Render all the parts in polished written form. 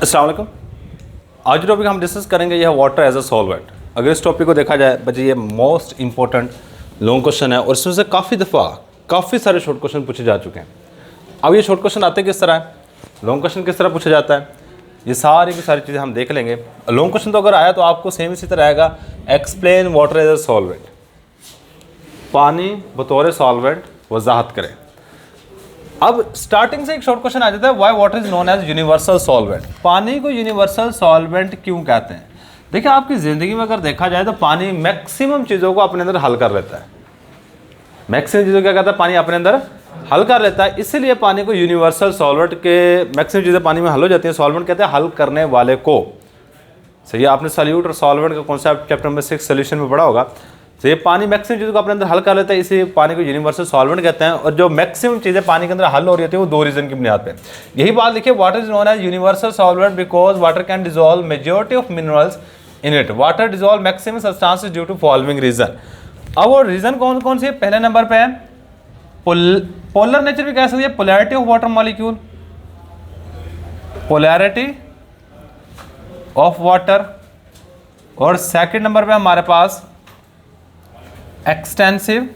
अस्सलाम वालेकुम। आज जो टॉपिक हम डिस्कस करेंगे यह है वाटर एज अ सॉल्वेंट। अगर इस टॉपिक को देखा जाए बच्चे ये मोस्ट इंपॉर्टेंट लॉन्ग क्वेश्चन है और इसमें से काफ़ी दफ़ा काफ़ी सारे शॉर्ट क्वेश्चन पूछे जा चुके हैं। अब ये शॉर्ट क्वेश्चन आते किस तरह है, लॉन्ग क्वेश्चन किस तरह पूछा जाता है, ये सारी की सारी चीज़ें हम देख लेंगे। लॉन्ग क्वेश्चन तो अगर आया तो आपको सेम इसी तरह आएगा, explain water as a solvent, पानी बतौर सॉल्वेंट वजाहत करें। अब स्टार्टिंग से एक शॉर्ट क्वेश्चन आ जाता है, why water is known as universal solvent. पानी को यूनिवर्सल सॉल्वेंट क्यों कहते हैं? देखिए आपकी ज़िंदगी में अगर देखा जाए तो पानी मैक्सिमम चीज़ों को अपने अंदर हल कर लेता है। मैक्सिमम चीज़ों क्या कहता है, पानी अपने अंदर हल कर लेता है, इसीलिए पानी को यूनिवर्सल सॉल्वेंट के मैक्सिमम चीज़ें पानी में हल हो जाती हैं। सॉल्वेंट कहते हैं हल करने वाले को। सही है, आपने सॉल्यूट और सॉल्वेंट का कॉन्सेप्ट चैप्टर नंबर 6 सोल्यूशन में पढ़ा होगा। तो ये पानी मैक्सिमम चीज़ों को अपने अंदर हल कर लेता है, इसी पानी को यूनिवर्सल सॉल्वेंट कहते हैं। और जो मैक्सिमम चीज़ें पानी के अंदर हल हो रही होती है वो दो रीज़न की बुनियाद पे। यही बात लिखिए, water is known as universal solvent because water can dissolve majority of minerals in it. Water dissolve maximum substances due to following reason. अब वो रीजन कौन कौन से? पहले नंबर पे है पोलर नेचर भी कह सकते हैं, polarity of water molecule, polarity of water. और सेकंड नंबर पे हमारे पास extensive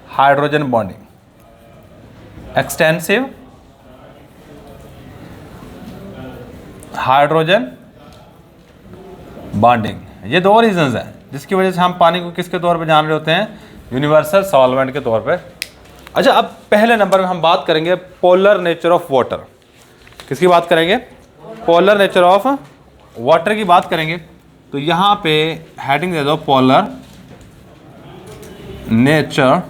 hydrogen bonding, extensive hydrogen bonding. ये दो रीजंस हैं जिसकी वजह से हम पानी को किसके तौर पे जान रहे होते हैं, यूनिवर्सल सॉल्वेंट के तौर पे। अच्छा, अब पहले नंबर में हम बात करेंगे पोलर नेचर ऑफ वाटर। किसकी बात करेंगे? पोलर नेचर ऑफ वाटर की बात करेंगे। तो यहाँ पे हेडिंग दे दो, पोलर नेचर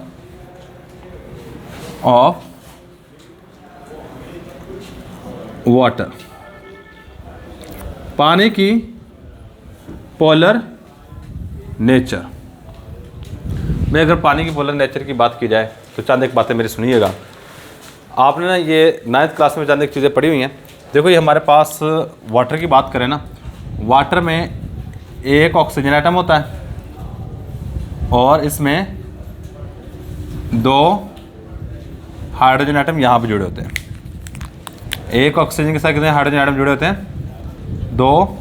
ऑफ वाटर। पानी की पोलर नेचर में अगर पानी की पोलर नेचर की बात की जाए तो चंद एक बातें मेरी सुनिएगा। आपने ना ये 9th क्लास में चंद एक चीज़ें पढ़ी हुई हैं। देखो, ये हमारे पास वाटर की बात करें ना, वाटर में एक ऑक्सीजन एटम होता है और इसमें दो हाइड्रोजन एटम यहाँ पे जुड़े होते हैं। एक ऑक्सीजन के साथ कितने हाइड्रोजन एटम जुड़े होते हैं? दो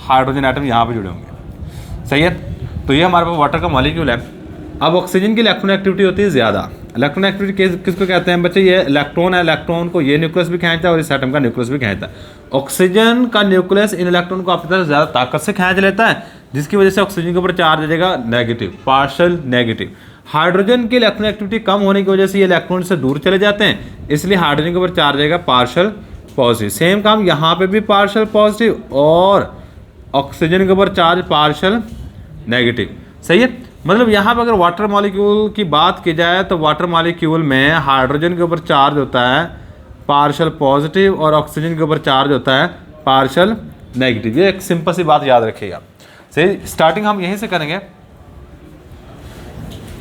हाइड्रोजन एटम यहाँ पे जुड़े होंगे। सही है, तो ये हमारे पास वाटर का मॉलिक्यूल है। अब ऑक्सीजन की इलेक्ट्रॉन एक्टिविटी होती है ज़्यादा। इलेक्ट्रॉन एक्टिविटी किसको कहते हैं बच्चे? ये इलेक्ट्रॉन है, इलेक्ट्रॉन को ये न्यूक्लियस भी खींचता है और इस एटम का न्यूक्लियस भी खींचता है। ऑक्सीजन का न्यूक्लियस इन इलेक्ट्रॉन को अपनी तरफ ज़्यादा ताकत से खींच लेता है, जिसकी वजह से ऑक्सीजन के ऊपर चार्ज आ जाएगा नेगेटिव, पार्शियल नेगेटिव। हाइड्रोजन की इलेक्ट्रॉन एक्टिविटी कम होने की वजह से ये इलेक्ट्रॉन से दूर चले जाते हैं, इसलिए हाइड्रोजन के ऊपर चार्ज आएगा पार्शियल पॉजिटिव। सेम काम यहाँ पे भी पार्शियल पॉजिटिव और ऑक्सीजन के ऊपर चार्ज पार्शियल नेगेटिव। सही है, मतलब यहाँ पर अगर वाटर मॉलिक्यूल की बात की जाए तो वाटर मॉलिक्यूल में हाइड्रोजन के ऊपर चार्ज होता है पार्शियल पॉजिटिव और ऑक्सीजन के ऊपर चार्ज होता है पार्शियल नेगेटिव। ये एक सिंपल सी बात याद रखिएगा। सही, स्टार्टिंग हम यहीं से करेंगे।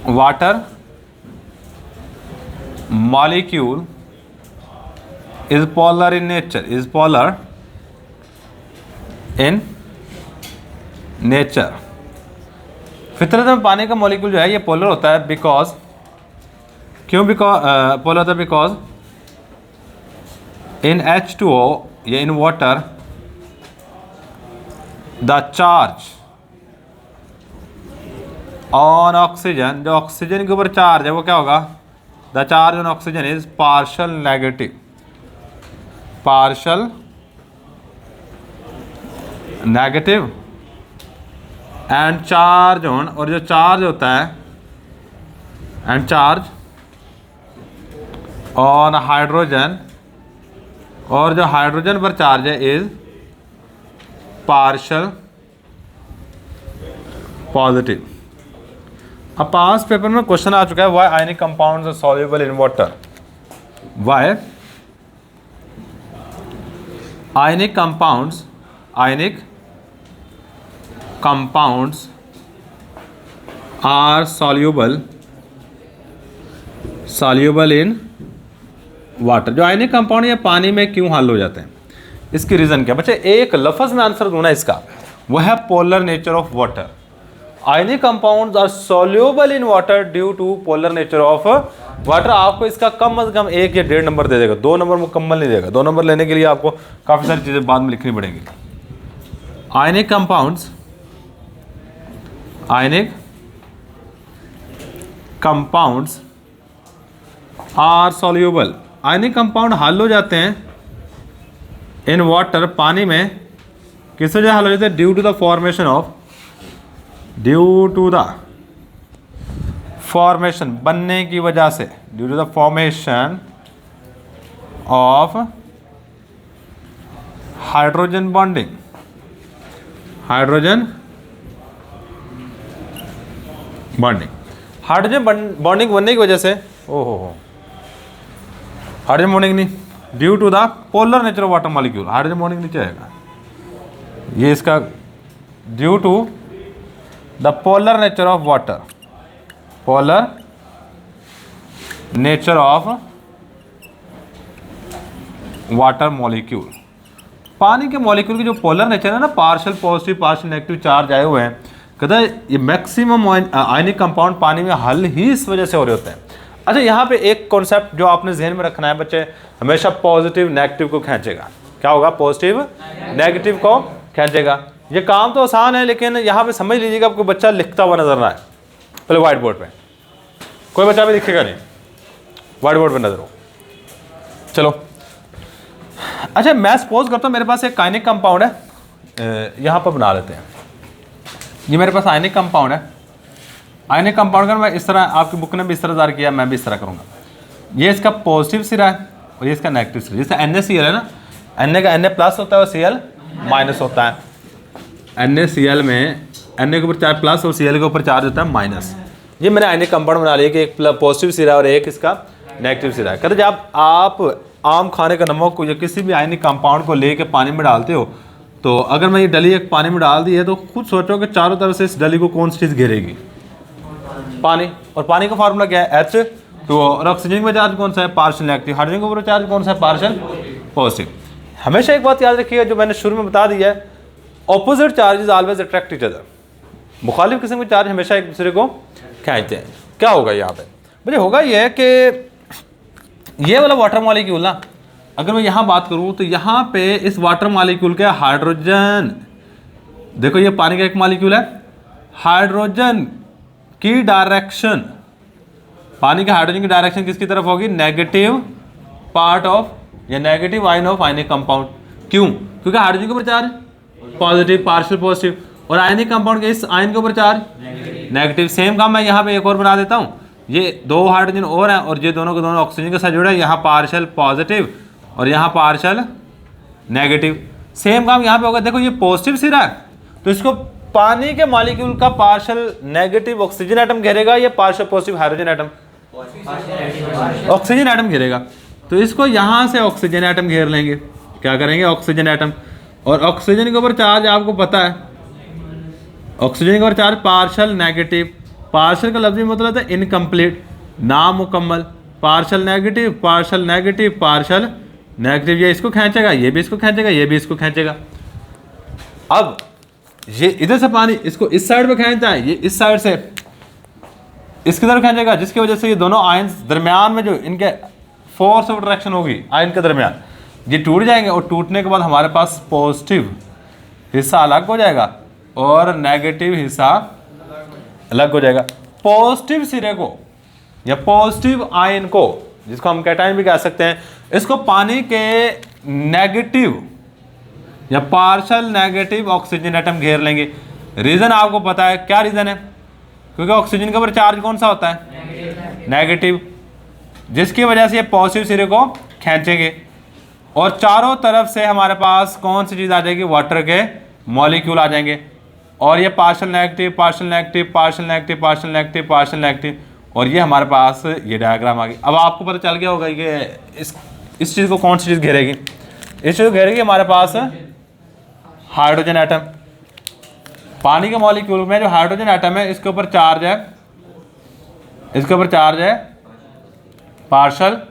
Water molecule is polar in nature, is polar in nature. फितरत में पानी का मॉलिक्यूल जो है ये पोलर होता है। बिकॉज क्यों पोलर होता है? बिकॉज इन H2O या in water the charge on oxygen, जो ऑक्सीजन के ऊपर चार्ज है वो क्या होगा? The charge on oxygen is partial negative, partial negative and charge on, और जो चार्ज होता है एंड चार्ज ऑन हाइड्रोजन, और जो हाइड्रोजन पर चार्ज है इज पार्शियल पॉजिटिव। अब पास पेपर में क्वेश्चन आ चुका है, why ionic compounds are soluble in water. Why ionic compounds, ionic compounds are soluble in water. जो आयनिक कंपाउंड या पानी में क्यों हल हो जाते हैं, इसकी रीज़न क्या? बच्चे एक लफ्ज़ में आंसर दूँ ना इसका, वह है polar nature of water. Ionic compounds are soluble in water due to polar nature of water आपको इसका कम से कम 1 या 1.5 नंबर दे देगा, 2 नंबर मुकम्मल नहीं देगा। 2 नंबर लेने के लिए आपको काफ़ी सारी चीज़ें बाद में लिखनी पड़ेंगी। Ionic compounds are soluble. Ionic compound हल हो जाते हैं इन वाटर, पानी में। किस वजह हल हो जाते हैं? ड्यू टू द फॉर्मेशन, बनने की वजह से, due to the formation of hydrogen bonding, hydrogen bonding बनने की वजह से, हाइड्रोजन बॉन्डिंग नहीं, due to the polar nature of water molecule. Hydrogen bonding नीचे आएगा, ये इसका due to the polar nature of water, polar nature of water molecule. पानी के मॉलिक्यूल की जो पोलर नेचर है ना, partial positive partial negative charge आए हुए हैं, कहता है ये मैक्सिमम आयनिक कंपाउंड पानी में हल ही इस वजह से हो रहे होते हैं। अच्छा, यहाँ पे एक कॉन्सेप्ट जो आपने जहन में रखना है बच्चे, हमेशा पॉजिटिव नेगेटिव को खींचेगा। क्या होगा? पॉजिटिव नेगेटिव को खींचेगा। ये काम तो आसान है, लेकिन यहाँ पे समझ लीजिएगा, आपको बच्चा लिखता हुआ नजर ना आए। पहले व्हाइट बोर्ड पे, कोई बच्चा भी लिखेगा नहीं, व्हाइट बोर्ड पे नजर हो। चलो, अच्छा मैं सपोज करता हूँ मेरे पास एक आयनिक कंपाउंड है, यहाँ पर बना लेते हैं। ये मेरे पास आयनिक कंपाउंड है। आयनिक कंपाउंड का मैं इस तरह, आपकी बुक ने भी इस तरह ज़ाहिर किया, मैं भी इस तरह करूँगा। ये इसका पॉजिटिव सिरा है और ये इसका नेगेटिव सिरा। जैसे NaCl है ना, Na का Na प्लस होता है और Cl माइनस होता है। NaCl में Na के ऊपर चार्ज प्लस और Cl के ऊपर चार्ज होता है माइनस। ये मैंने आयनिक कंपाउंड बना लिया कि एक पॉजिटिव सिरा और एक इसका नेगेटिव सिरा है। कहते जब आप आम खाने का नमक को या किसी भी आयनिक कंपाउंड को लेके पानी में डालते हो, तो अगर मैं ये डली एक पानी में डाल दी है, तो खुद सोचो कि चारों तरफ से इस डली को कौन सी चीज़ घेरेगी? पानी। और पानी का फार्मूला क्या है? H2O। और ऑक्सीजन का चार्ज कौन सा है? Partial negative. हाइड्रोजन का ऊपर चार्ज कौन सा है? Partial positive. हमेशा एक बात याद रखिएगा, जो मैंने शुरू में बता दिया है, opposite charges always attract each other. मुखालिफ किस्म के चार्ज हमेशा एक दूसरे को खींचते हैं। क्या होगा यहाँ पे? मुझे होगा ये कि ये वाला वाटर मॉलिक्यूल ना, अगर मैं यहाँ बात करूँ तो यहाँ पे इस वाटर मॉलिक्यूल के हाइड्रोजन, देखो ये पानी का एक मॉलिक्यूल है, हाइड्रोजन की डायरेक्शन, पानी के हाइड्रोजन की डायरेक्शन किसकी तरफ होगी? नेगेटिव पार्ट ऑफ या negative ion of ionic compound. क्यों? क्योंकि हाइड्रोजन के ऊपर चार्ज पॉजिटिव, पार्शियल पॉजिटिव, और आयनिक कंपाउंड के इस आयन के ऊपर चार्ज नेगेटिव। सेम काम मैं यहाँ पे एक और बना देता हूँ। ये दो हाइड्रोजन और हैं और ये दोनों के दोनों ऑक्सीजन के साथ जुड़े हैं, यहाँ पार्शियल पॉजिटिव और यहाँ पार्शियल नेगेटिव। सेम काम यहाँ पे होगा। देखो ये पॉजिटिव सिरा है, तो इसको पानी के मॉलिक्यूल का पार्शियल नेगेटिव ऑक्सीजन एटम घेरेगा, या partial positive hydrogen atom? Oxygen atom घेरेगा। तो इसको यहाँ से ऑक्सीजन एटम घेर लेंगे। क्या करेंगे? Oxygen atom. और ऑक्सीजन के ऊपर चार्ज आपको पता है, ऑक्सीजन के ऊपर चार्ज पार्शियल नेगेटिव। पार्शियल का लफ्ज़ी मतलब है इनकम्प्लीट, नामुकम्मल। Partial negative, partial negative, partial negative. ये इसको खींचेगा, ये भी इसको खींचेगा, ये भी इसको खींचेगा। अब ये इधर से पानी इसको इस साइड पे खींचता है, ये इस साइड से इसकी तरफ खींचेगा, जिसकी वजह से ये दोनों आयन दरमियान में जो इनके फोर्स ऑफ अट्रैक्शन होगी आयन के दरमियान, ये टूट जाएंगे। और टूटने के बाद हमारे पास पॉजिटिव हिस्सा अलग हो जाएगा और नेगेटिव हिस्सा अलग हो जाएगा। पॉजिटिव सिरे को या पॉजिटिव आयन को, जिसको हम कैटायन भी कह सकते हैं, इसको पानी के नेगेटिव या पार्शियल नेगेटिव ऑक्सीजन एटम घेर लेंगे। रीज़न आपको पता है, क्या रीज़न है? क्योंकि ऑक्सीजन के ऊपर चार्ज कौन सा होता है? नेगेटिव, जिसकी वजह से ये पॉजिटिव सिरे को खींचेंगे और चारों तरफ से हमारे पास कौन सी चीज़ आ जाएगी? वाटर के मॉलिक्यूल आ जाएंगे। और ये partial negative, partial negative, partial negative, partial negative, partial negative, और ये हमारे पास ये डायग्राम आ गई। अब आपको पता चल गया होगा कि इस चीज़ को कौन सी चीज़ घेरेगी? इस चीज़ को घेरेगी हमारे पास हाइड्रोजन एटम। पानी के मॉलिक्यूल में जो हाइड्रोजन एटम है, इसके ऊपर चार्ज है, इसके ऊपर चार्ज है पार्शियल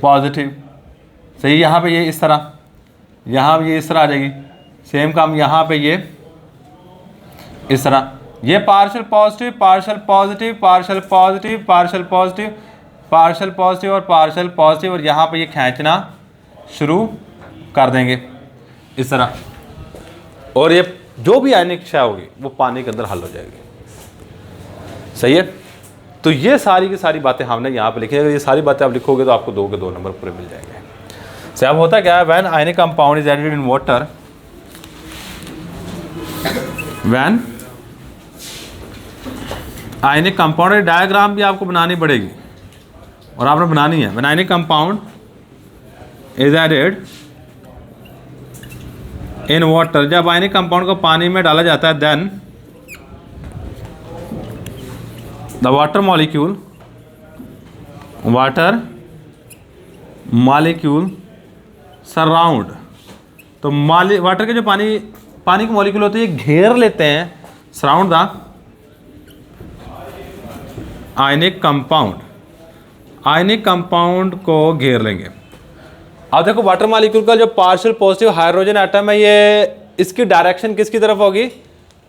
पॉजिटिव। सही, यहाँ पे ये इस तरह, यहाँ ये इस तरह आ जाएगी। सेम काम यहाँ पे ये इस तरह, ये partial positive, partial positive, partial positive, partial positive, partial positive और पार्शियल पॉजिटिव, और यहाँ पे ये खींचना शुरू कर देंगे इस तरह, और ये जो भी आयनिक क्षय होगी वो पानी के अंदर हल हो जाएगी। सही है। तो ये सारी की सारी बातें हमने यहाँ पे लिखी है। अगर ये सारी बातें आप लिखोगे तो आपको 2 के 2 नंबर पूरे मिल जाएंगे। से अब होता क्या है, when ionic compound is added in water, when ionic compound, diagram भी आपको बनानी पड़ेगी और आपने बनानी है। When ionic compound is added in water, जब आयनिक कंपाउंड को पानी में डाला जाता है, then the water molecule surround, तो वाटर के जो पानी के मॉलिक्यूल होते हैं ये घेर लेते हैं, सराउंड द आयनिक कंपाउंड को घेर लेंगे। अब देखो वाटर मॉलिक्यूल का जो पार्शियल पॉजिटिव हाइड्रोजन एटम है, ये इसकी डायरेक्शन किसकी तरफ होगी,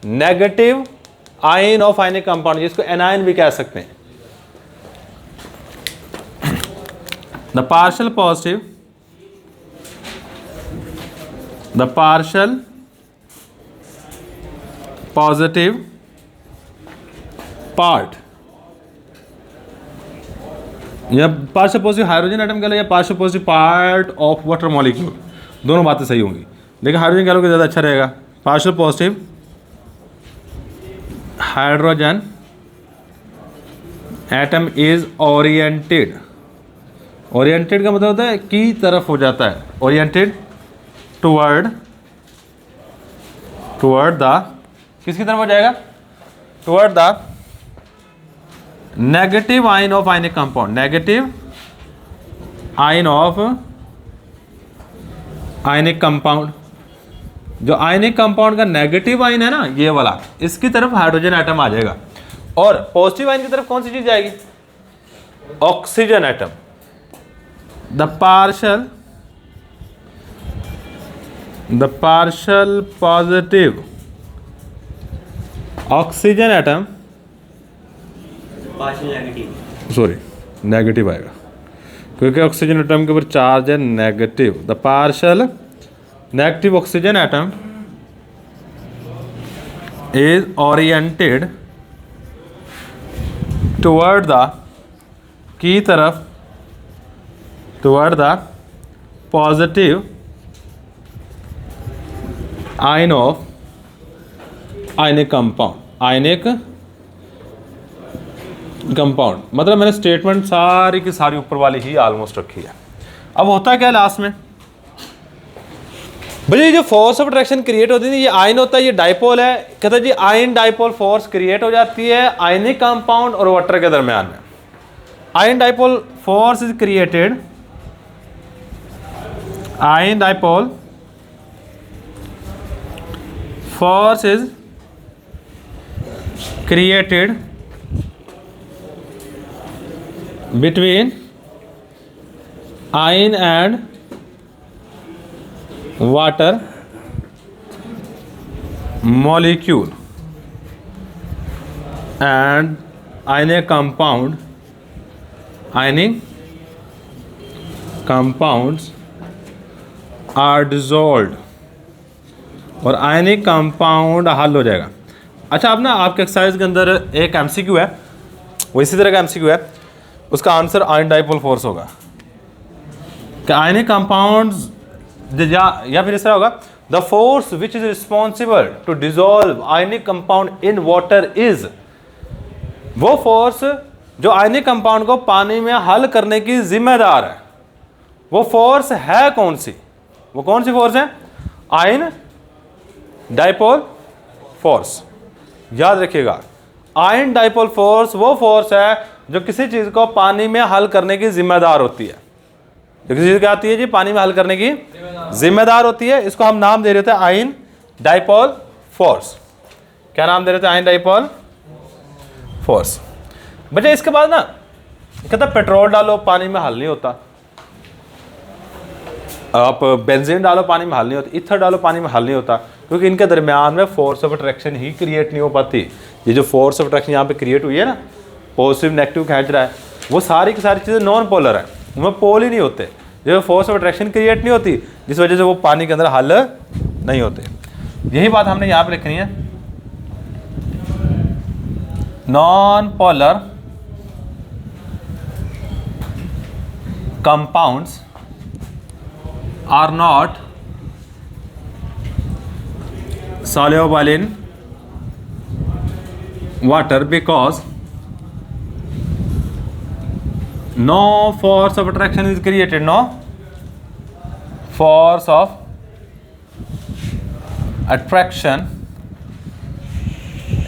negative ion of ionic compound, जिसको एनायन भी कह सकते हैं। द पार्शियल पॉजिटिव पार्ट, या पार्शियल पॉजिटिव हाइड्रोजन एटम कह लो या partial positive part of water molecule, दोनों बातें सही होंगी, लेकिन हाइड्रोजन कह लो कि ज़्यादा अच्छा रहेगा। Partial positive hydrogen atom is oriented का मतलब होता है की तरफ हो जाता है, ओरिएंटेड टुवर्ड द, किसकी तरफ हो जाएगा, toward the negative ion of ionic compound, negative ion of ionic compound. जो आयनिक कंपाउंड का नेगेटिव आयन है ना, ये वाला, इसकी तरफ हाइड्रोजन एटम आ जाएगा, और पॉजिटिव आयन की तरफ कौन सी चीज जाएगी, oxygen atom. The partial positive oxygen atom, sorry negative आएगा क्योंकि ऑक्सीजन एटम के ऊपर चार्ज है negative. The partial negative oxygen atom is oriented toward the, की तरफ, toward the positive ion of ionic compound. मतलब मैंने स्टेटमेंट सारी की सारी ऊपर वाली ही ऑलमोस्ट रखी है। अब होता क्या लास्ट में, भैया जो फोर्स ऑफ अट्रैक्शन क्रिएट होती है, ये आयन होता है, ये डाइपोल है, कहता है जी आयन डाइपोल फोर्स क्रिएट हो जाती है आयनिक कंपाउंड और वाटर के दरमियान में। Ion dipole force is created, ion dipole force is created between iron and water molecule and ionic compounds are dissolved और आयनिक कंपाउंड हल हो जाएगा। अच्छा, अब ना आपके एक्सरसाइज के अंदर एक एमसीक्यू है, वो इसी तरह का एमसीक्यू है, उसका आंसर आयन डाइपोल फोर्स होगा कि आयनिक कंपाउंड्स, या फिर इस तरह होगा, the force which is responsible to dissolve ionic compound in water is, वो फोर्स जो आयनिक कंपाउंड को पानी में हल करने की जिम्मेदार है, वो फोर्स है कौन सी, वो कौन सी फोर्स है, आयन डाइपोल फोर्स। याद रखिएगा, आयन डाइपोल फोर्स वो फोर्स है जो किसी चीज को पानी में हल करने की जिम्मेदार होती है। जो किसी चीज क्या आती है जी, पानी में हल करने की जिम्मेदार होती है, इसको हम नाम दे रहे थे आयन डाइपोल फोर्स। क्या नाम दे रहे थे, आयन डाइपोल फोर्स। बच्चे इसके बाद ना कहता पेट्रोल डालो पानी में हल नहीं होता, आप बेंजीन डालो पानी में हल नहीं होता, ईथर डालो पानी में हल नहीं होता, क्योंकि इनके दरमियान में force of attraction he create नहीं हो पाती। ये जो फोर्स ऑफ अट्रैक्शन यहाँ पे क्रिएट हुई है ना, पॉजिटिव नेगेटिव खींच रहा है, वो सारी की सारी चीज़ें नॉन पोलर है, उनमें पोल ही नहीं होते, जो फोर्स ऑफ अट्रैक्शन क्रिएट नहीं होती, जिस वजह से वो पानी के अंदर हल नहीं होते। यही बात हमने यहाँ पे लिखनी है, non polar compounds are not soluble in water because no force of attraction is created, no force of attraction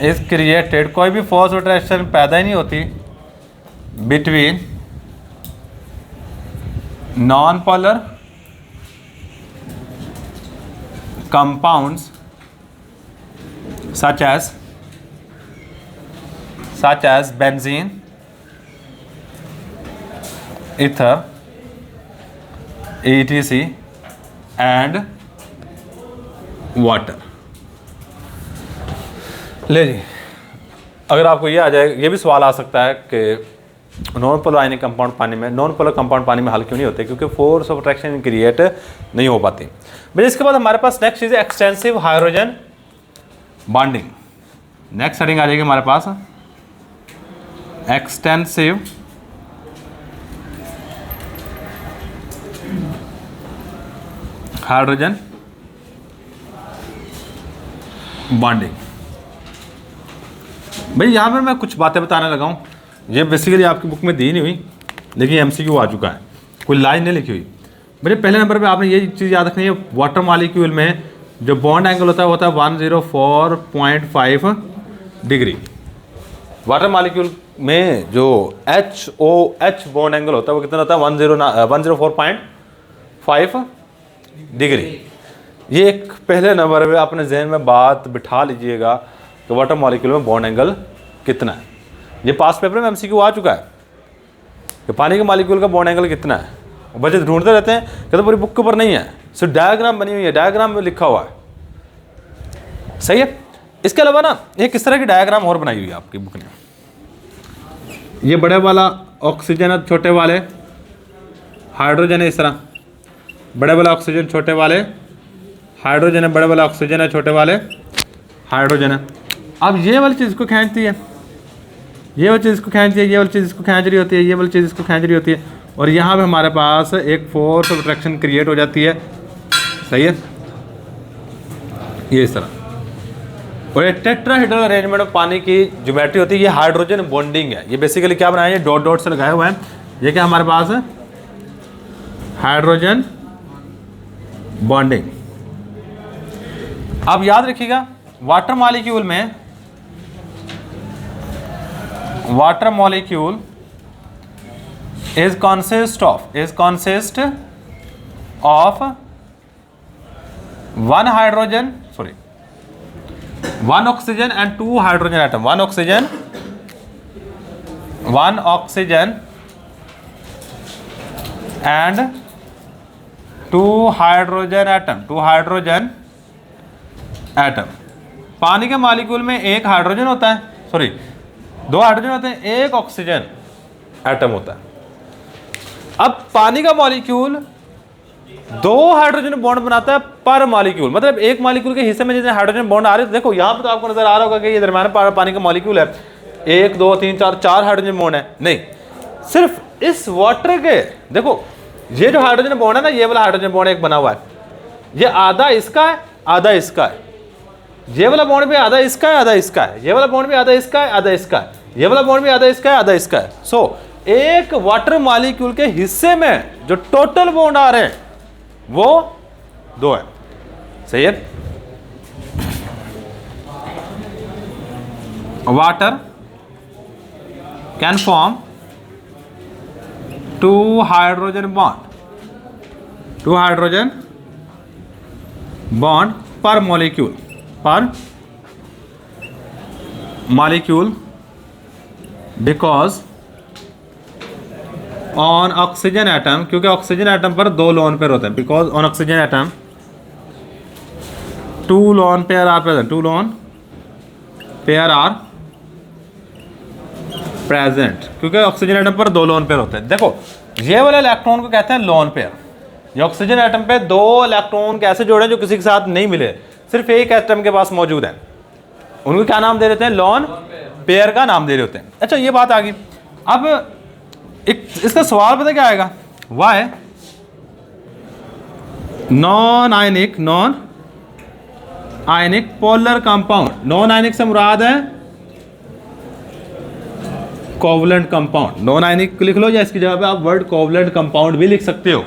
is created, कोई भी force of attraction पैदा ही नहीं होती between non polar compounds such as benzene, ether, etc and water। ले जी, अगर आपको ये आ जाए, ये भी सवाल आ सकता है कि नॉन पोलर आयनिक कंपाउंड पानी में, नॉन पोलर कंपाउंड पानी में हल क्यों नहीं होते, क्योंकि फोर्स ऑफ अट्रैक्शन क्रिएट नहीं हो पाती। भाई इसके बाद हमारे पास नेक्स्ट चीज़ है extensive hydrogen bonding. Next heading आ जाएगी हमारे पास एक्सटेंसिव हाइड्रोजन बॉन्डिंग। भाई यहाँ पर मैं कुछ बातें बताने लगा हूँ, ये बेसिकली आपकी बुक में दी नहीं हुई, लेकिन एमसीक्यू आ चुका है, कोई लाइन नहीं लिखी हुई। मेरे पहले नंबर पे आपने ये चीज़ याद रखनी है, वाटर मॉलिक्यूल में जो बॉन्ड एंगल होता है 104.5 डिग्री। वाटर मॉलिक्यूल में जो HOH बॉन्ड एंगल होता है वो कितना होता है, 104.5 डिग्री। ये एक पहले नंबर पे अपने जहन में बात बिठा लीजिएगा कि वाटर मॉलिक्यूल में बॉन्ड एंगल कितना है। ये पास पेपर में एमसीक्यू आ चुका है कि पानी के मॉलिक्यूल का बॉन्ड एंगल कितना है, बच्चे ढूंढते रहते हैं, कहते पूरी बुक के ऊपर नहीं है, सिर्फ डायग्राम बनी हुई है, डायग्राम में लिखा हुआ है। सही है। इसके अलावा ना एक इस तरह की डायग्राम और बनाई हुई है आपकी बुक ने। ये बड़े वाला ऑक्सीजन है, छोटे वाले हाइड्रोजन है, इस तरह बड़े वाला ऑक्सीजन, छोटे वाले हाइड्रोजन है, बड़े वाला ऑक्सीजन है, छोटे वाले हाइड्रोजन है। अब ये वाली चीज़ को खींचती है, ये वाली चीज़ इसको खींचती है, ये वाली चीज़ इसको खींच रही होती है, ये वाली चीज़ इसको खींच रही होती है, और यहाँ पे हमारे पास एक फोर्स ऑफ अट्रैक्शन क्रिएट हो जाती है। सही है, ये इस तरह। और ये टेट्राहेड्रल अरेंजमेंट ऑफ पानी की ज्योमेट्री होती है, ये हाइड्रोजन बॉन्डिंग है। ये बेसिकली क्या बनाया है, डॉट डॉट से लगाया हुआ है, ये क्या हमारे पास है, हाइड्रोजन बॉन्डिंग। अब याद रखिएगा वाटर मॉलिक्यूल में, water molecule is consist of one oxygen and two hydrogen atom, one oxygen and two hydrogen atom। पानी के मॉलिक्यूल में एक हाइड्रोजन होता है, सॉरी दो हाइड्रोजन होते हैं, एक ऑक्सीजन एटम होता है। अब पानी का मॉलिक्यूल दो हाइड्रोजन बॉन्ड बनाता है पर मॉलिक्यूल, मतलब एक मॉलिक्यूल के हिस्से में जितने हाइड्रोजन बॉन्ड आ रहे हैं, देखो यहाँ पे तो आपको नजर आ रहा होगा कि ये दरम्यान पानी का मॉलिक्यूल है, 1 2 3 4 हाइड्रोजन बॉन्ड है। नहीं, सिर्फ इस वाटर के, देखो ये जो हाइड्रोजन बॉन्ड है ना, ये वाला हाइड्रोजन बॉन्ड एक बना हुआ है, ये आधा इसका है आधा इसका है, ये वाला बॉन्ड भी आधा इसका है आधा इसका है, ये वाला बॉन्ड भी आधा इसका है आधा इसका है, ये वाला बॉन्ड भी आधा इसका है आधा इसका है। सो एक वाटर मॉलिक्यूल के हिस्से में जो टोटल बॉन्ड आ रहे हैं वो 2 है। सही है। Water can form 2 hydrogen bond per molecule because on oxygen atom, क्योंकि ऑक्सीजन एटम पर 2 लोन पेयर होते हैं, because on oxygen atom 2 lone pair are present, 2 lone pair are present. क्योंकि ऑक्सीजन एटम पर 2 लोन पेयर होते हैं। देखो ये वाले इलेक्ट्रॉन को कहते हैं लोन पेयर। ये ऑक्सीजन एटम पे 2 इलेक्ट्रॉन कैसे जोड़े जो किसी के साथ नहीं मिले, सिर्फ एक एटम के पास मौजूद है, उनको क्या नाम दे देते हैं? लोन पेयर का नाम दे रहे होते हैं। अच्छा ये बात आ गई। अब एक इसका सवाल पता क्या आएगा? Why non ionic polar compound. Non ionic से मुराद है कोवलेंट कंपाउंड। नॉन आयनिक लिख लो या इसकी जगह पे आप वर्ड कोवलेंट कंपाउंड भी लिख सकते हो।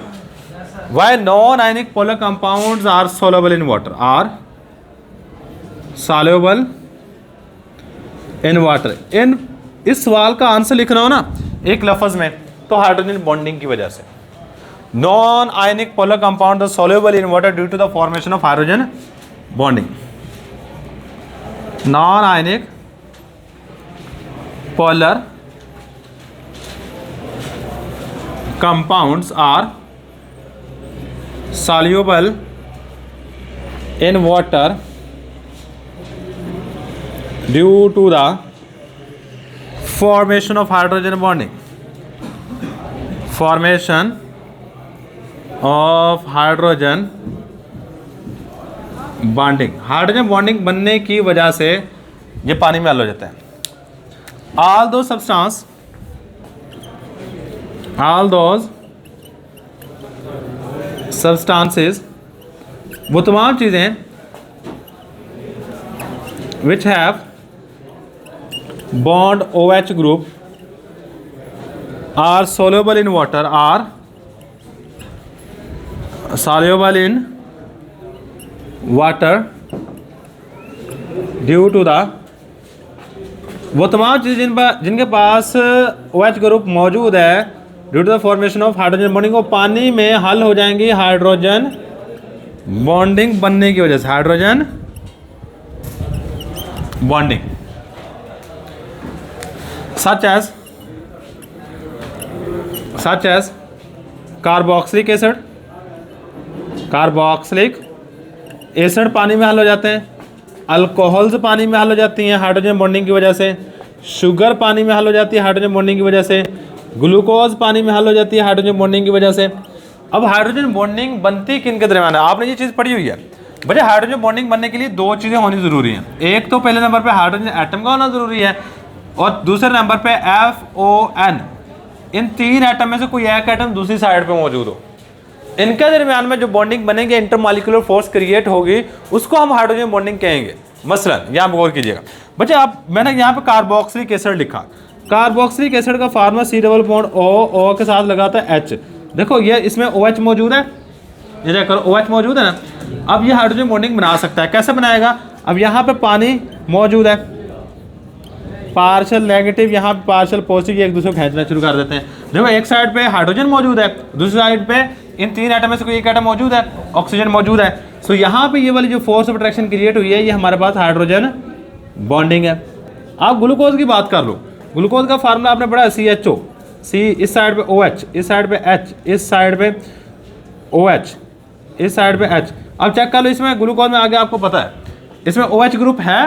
Why non ionic polar compounds are soluble in water, are soluble in water. इन इस सवाल का आंसर लिखना हो ना एक लफ्ज में, तो हाइड्रोजन बॉन्डिंग की वजह से। Non ionic polar compound soluble in water due to the formation of hydrogen bonding. Non ionic polar compounds are soluble in water due to the formation of hydrogen bonding. Formation of hydrogen bonding. Hydrogen bonding बनने की वजह से ये पानी में हल हो जाता है। All those substances, वो तमाम चीज़ें which have bond OH group are soluble in water, are soluble in water due to the, वो तमाम चीज़ें जिनके पास OH ग्रुप मौजूद है due to the formation of hydrogen bonding, वो पानी में हल हो जाएंगी हाइड्रोजन बॉन्डिंग बनने की वजह से। Hydrogen bonding such as carboxylic acid पानी में हल हो जाते हैं, अल्कोहल्स पानी में हल हो जाती हैं हाइड्रोजन बॉन्डिंग की वजह से, शुगर पानी में हल हो जाती है हाइड्रोजन बॉन्डिंग की वजह से, ग्लूकोज पानी में हल हो जाती है हाइड्रोजन बॉन्डिंग की वजह से। अब हाइड्रोजन बॉन्डिंग बनती किन के दरमियान है? आपने ये चीज़ पढ़ी हुई है। बच्चे हाइड्रोजन बॉन्डिंग बनने के लिए 2 चीज़ें होनी ज़रूरी हैं। एक तो पहले नंबर पे हाइड्रोजन एटम का होना ज़रूरी है, और दूसरे नंबर पे FON। इन 3 एटम में से कोई एक एटम दूसरी साइड पे मौजूद हो। इनके दरमियान में जो बॉन्डिंग बनेंगे, इंटरमॉलिक्यूलर फोर्स क्रिएट होगी, उसको हम हाइड्रोजन बॉन्डिंग कहेंगे। मसलन यहाँ पर गौर कीजिएगा बच्चे, आप मैंने यहाँ पे कार्बोक्सिलिक एसिड लिखा। कार्बोक्सिलिक एसिड का formula C double bond O के साथ लगाता है H। देखो ये इसमें OH मौजूद है, ये देखो OH मौजूद है ना। अब ये हाइड्रोजन बॉन्डिंग बना सकता है। कैसे बनाएगा? अब यहाँ पे पानी मौजूद है, पार्शियल नेगेटिव, यहाँ पे पार्शियल पॉजिटिव, ये एक दूसरे को खींचना शुरू कर देते हैं। देखो एक साइड पे हाइड्रोजन मौजूद है, दूसरी साइड पे इन 3 एटम में से कोई एक एटम मौजूद है, ऑक्सीजन मौजूद है। सो यहाँ पे ये वाली जो फोर्स ऑफ अट्रैक्शन क्रिएट हुई है, ये हमारे पास हाइड्रोजन बॉन्डिंग है। आप ग्लूकोज की बात कर लो, ग्लूकोज का फार्मूला आपने पढ़ा है CHO, C इस साइड पे OH, इस साइड पे H, इस साइड पे OH, इस साइड पे H। अब चेक कर लो इसमें ग्लूकोज में आगे आपको पता है इसमें OH ग्रुप है।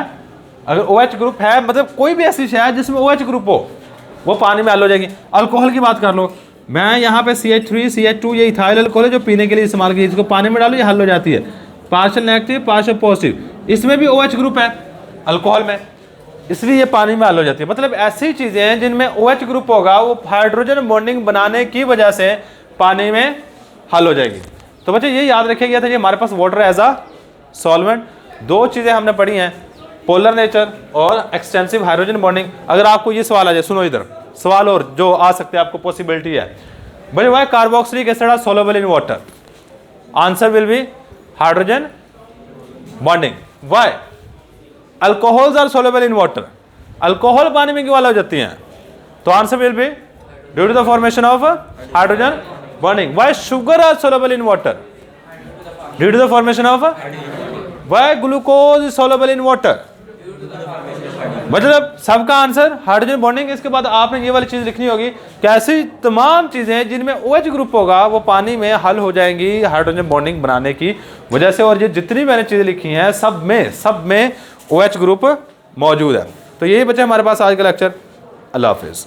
अगर OH ग्रुप है मतलब कोई भी ऐसी शय है जिसमें OH ग्रुप हो, वो पानी में हल हो जाएगी। अल्कोहल की बात कर लो, मैं यहाँ पे CH3 CH2 ये इथाइल अल्कोहल है जो पीने के लिए इस्तेमाल की, इसको पानी में डालो ये हल हो जाती है। पार्शियल नेगेटिव पार्शियल पॉजिटिव, इसमें भी OH ग्रुप है अल्कोहल में, इसलिए ये पानी में हल हो जाती है। मतलब ऐसी चीज़ें हैं जिनमें OH ग्रुप होगा, वो हाइड्रोजन बॉन्डिंग बनाने की वजह से पानी में हल हो जाएगी। तो बच्चे ये याद रखिएगा था, ये हमारे पास वाटर एज अ सॉल्वेंट। 2 चीज़ें हमने पढ़ी हैं, पोलर नेचर और एक्सटेंसिव हाइड्रोजन बॉन्डिंग। अगर आपको ये सवाल आ जाए, सुनो इधर सवाल और जो आ सकते हैं, आपको पॉसिबिलिटी है भाई, why carboxylic acid are soluble in water, answer will be hydrogen bonding. Why alcohols are soluble in water, alcohol पानी में क्यों हल हो जाती हैं? तो answer will be due to the formation of hydrogen bonding. Why sugar are soluble in water due to the formation of, why glucose is soluble in water, मतलब सबका आंसर हाइड्रोजन बॉन्डिंग। इसके बाद आपने ये वाली चीज़ लिखनी होगी कि ऐसी तमाम चीज़ें जिनमें OH ग्रुप होगा वो पानी में हल हो जाएंगी हाइड्रोजन बॉन्डिंग बनाने की वजह से। और ये जितनी मैंने चीज़ें लिखी हैं सब में OH ग्रुप मौजूद है। तो यही बच्चे हमारे पास आज का लेक्चर। अल्लाह हाफिज़।